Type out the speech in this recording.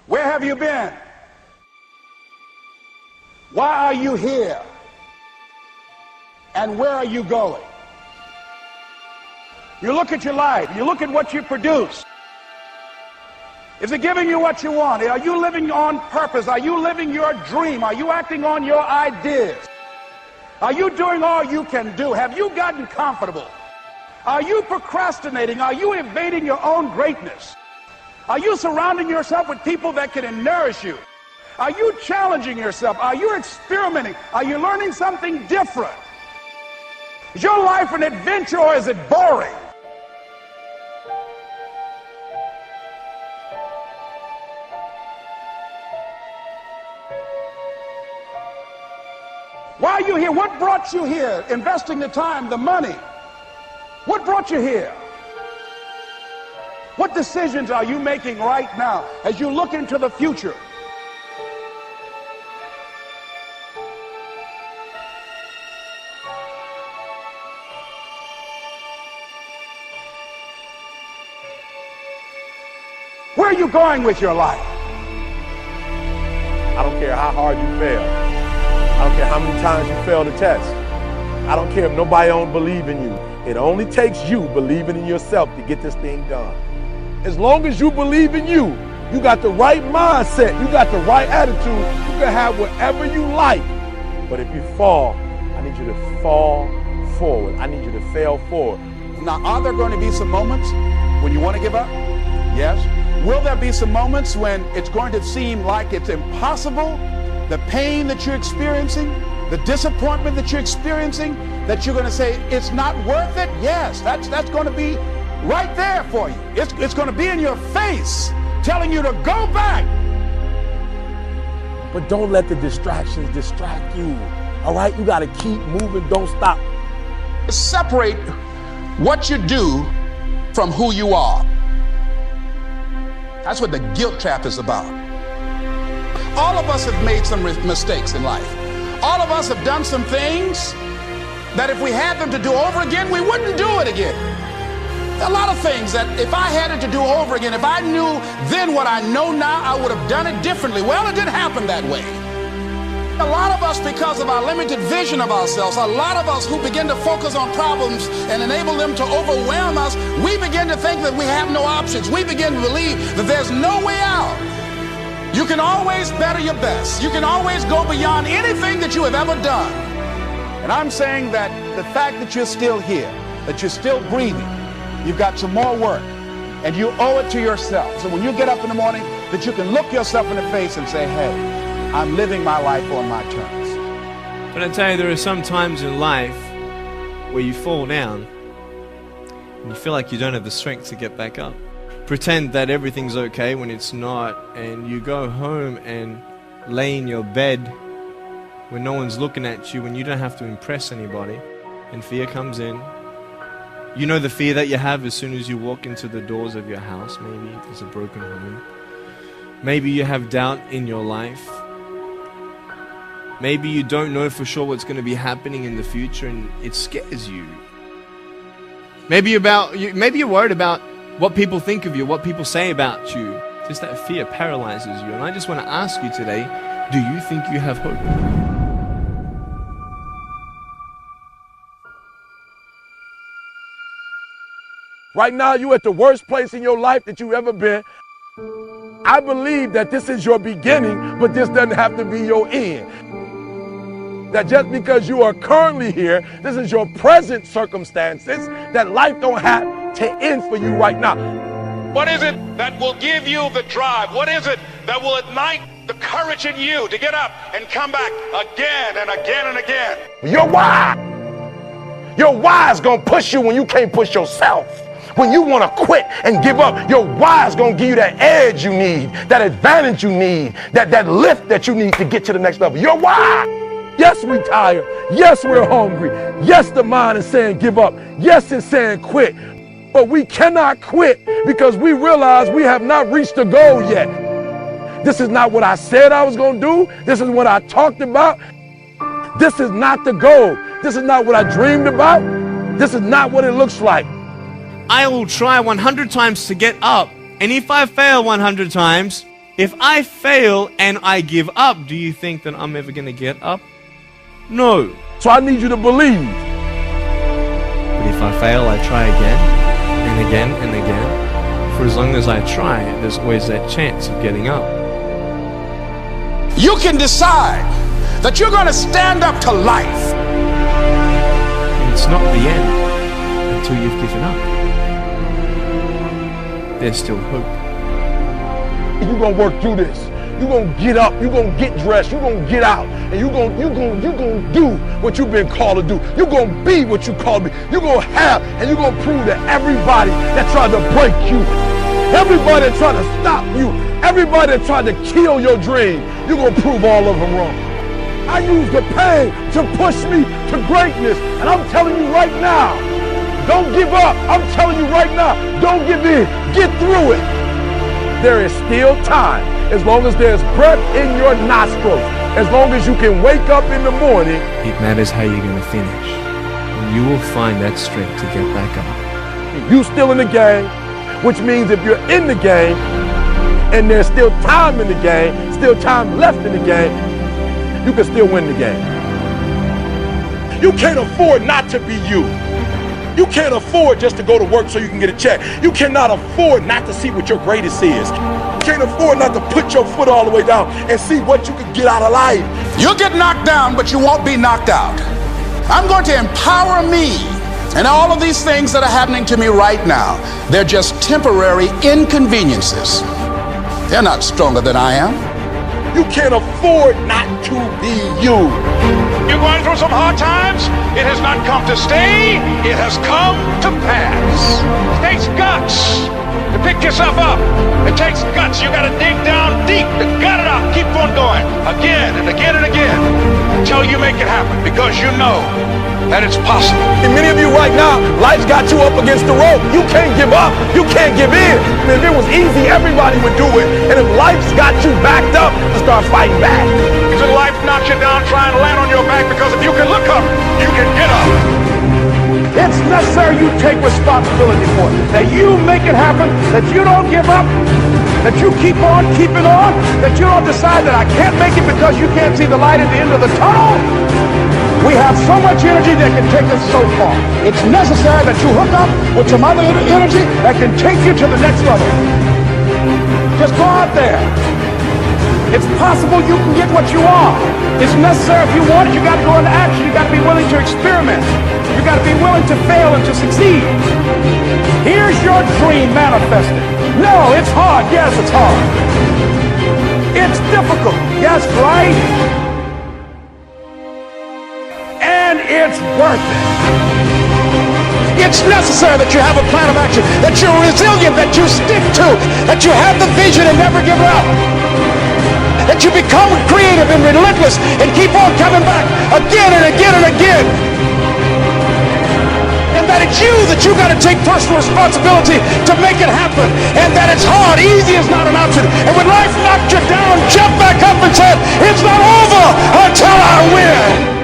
Where have you been? Why are you here? And where are you going? You look at your life, you look at what you produce. Is it giving you what you want? Are you living on purpose? Are you living your dream? Are you acting on your ideas? Are you doing all you can do? Have you gotten comfortable? Are you procrastinating? Are you evading your own greatness? Are you surrounding yourself with people that can nourish you? Are you challenging yourself? Are you experimenting? Are you learning something different? Is your life an adventure or is it boring? Why are you here? What brought you here? Investing the time, the money. What brought you here? What decisions are you making right now as you look into the future? Where are you going with your life? I don't care how hard you fail. I don't care how many times you fail the test. I don't care if nobody don't believe in you. It only takes you believing in yourself to get this thing done. As long as you believe in you, you got the right mindset, you got the right attitude, you can have whatever you like. But if you fall, I need you to fall forward. I need you to fail forward. Now, are there going to be some moments when you want to give up? Yes. Will there be some moments when it's going to seem like it's impossible? The pain that you're experiencing, the disappointment that you're experiencing, that you're going to say, it's not worth it? Yes, that's going to be right there for you. It's going to be in your face, telling you to go back. But don't let the distractions distract you. All right? You got to keep moving. Don't stop. Separate what you do from who you are. That's what the guilt trap is about. All of us have made some mistakes in life. All of us have done some things that if we had them to do over again, we wouldn't do it again. A lot of things that if I had it to do over again, if I knew then what I know now, I would have done it differently. Well, it didn't happen that way. A lot of us, because of our limited vision of ourselves, a lot of us who begin to focus on problems and enable them to overwhelm us, we begin to think that we have no options. We begin to believe that there's no way out. You can always better your best. You can always go beyond anything that you have ever done. And I'm saying that the fact that you're still here, that you're still breathing, you've got some more work, and you owe it to yourself. So when you get up in the morning, that you can look yourself in the face and say, hey, I'm living my life on my terms. But I tell you, there are some times in life where you fall down and you feel like you don't have the strength to get back up. Pretend that everything's okay when it's not, and you go home and lay in your bed when no one's looking at you, when you don't have to impress anybody, and fear comes in. You know the fear that you have as soon as you walk into the doors of your house. Maybe there's a broken home. Maybe you have doubt in your life. Maybe you don't know for sure what's going to be happening in the future, and it scares you. Maybe you're worried about what people think of you, what people say about you. Just that fear paralyzes you. And I just want to ask you today, do you think you have hope? Right now, you're at the worst place in your life that you've ever been. I believe that this is your beginning, but this doesn't have to be your end. That just because you are currently here, this is your present circumstances, that life don't have to end for you right now. What is it that will give you the drive? What is it that will ignite the courage in you to get up and come back again and again and again? Your why. Your why is going to push you when you can't push yourself. When you want to quit and give up, your why is going to give you that edge you need, that advantage you need, that lift that you need to get to the next level. Your why. Yes, we're tired. Yes, we're hungry. Yes, the mind is saying give up. Yes, it's saying quit. But we cannot quit because we realize we have not reached the goal yet. This is not what I said I was going to do. This is what I talked about. This is not the goal. This is not what I dreamed about. This is not what it looks like. I will try 100 times to get up. And if I fail 100 times, If I fail and I give up, do you think that I'm ever going to get up? No. So I need you to believe. But if I fail, I try again and again and again. For as long as I try, there's always that chance of getting up. You can decide that you're going to stand up to life. And it's not the end until you've given up. There's still hope. You're going to work through this. You're going to get up. You're going to get dressed. You're going to get out. And you're going to do what you've been called to do. You're going to be what you called to be. You're going to have, and you're going to prove to everybody that tried to break you, everybody that tried to stop you, everybody that tried to kill your dream, you're going to prove all of them wrong. I use the pain to push me to greatness. And I'm telling you right now, don't give up. I'm telling you right now, don't give in. Get through it. There is still time. As long as there's breath in your nostrils, as long as you can wake up in the morning. It matters how you're going to finish. And you will find that strength to get back up. You still in the game, which means if you're in the game and there's still time in the game, still time left in the game, you can still win the game. You can't afford not to be you. You can't afford just to go to work so you can get a check. You cannot afford not to see what your greatest is. You can't afford not to put your foot all the way down and see what you can get out of life. You'll get knocked down, but you won't be knocked out. I'm going to empower me. And all of these things that are happening to me right now, they're just temporary inconveniences. They're not stronger than I am. You can't afford not to be you. You're going through some hard times. It has not come to stay. It has come to pass. It takes guts to pick yourself up. It takes guts. You got to dig down deep to gut it out. Keep on going again and again and again until you make it happen, because you know that it's possible. And many of you right now, life's got you up against the rope. You can't give up. You can't give in. And if it was easy, everybody would do it. And if life's got you backed up, to start fighting back. Because life knocks you down trying to land on your back, because if you can look up, you can get up. It's necessary you take responsibility for it. That you make it happen, that you don't give up, that you keep on keeping on, that you don't decide that I can't make it because you can't see the light at the end of the tunnel. We have so much energy that can take us so far. It's necessary that you hook up with some other energy that can take you to the next level. Just go out there. It's possible you can get what you want. It's necessary if you want it, you got to go into action. You got to be willing to experiment. You got to be willing to fail and to succeed. Here's your dream manifested. No, it's hard. Yes, it's hard. It's difficult. Yes, right? And it's worth it. It's necessary that you have a plan of action, that you're resilient, that you stick to, that you have the vision and never give up, that you become creative and relentless and keep on coming back again and again and again. And that it's you got to take personal responsibility to make it happen. And that it's hard. Easy is not an option. And when life knocked you down, jump back up and said, it's not over until I win.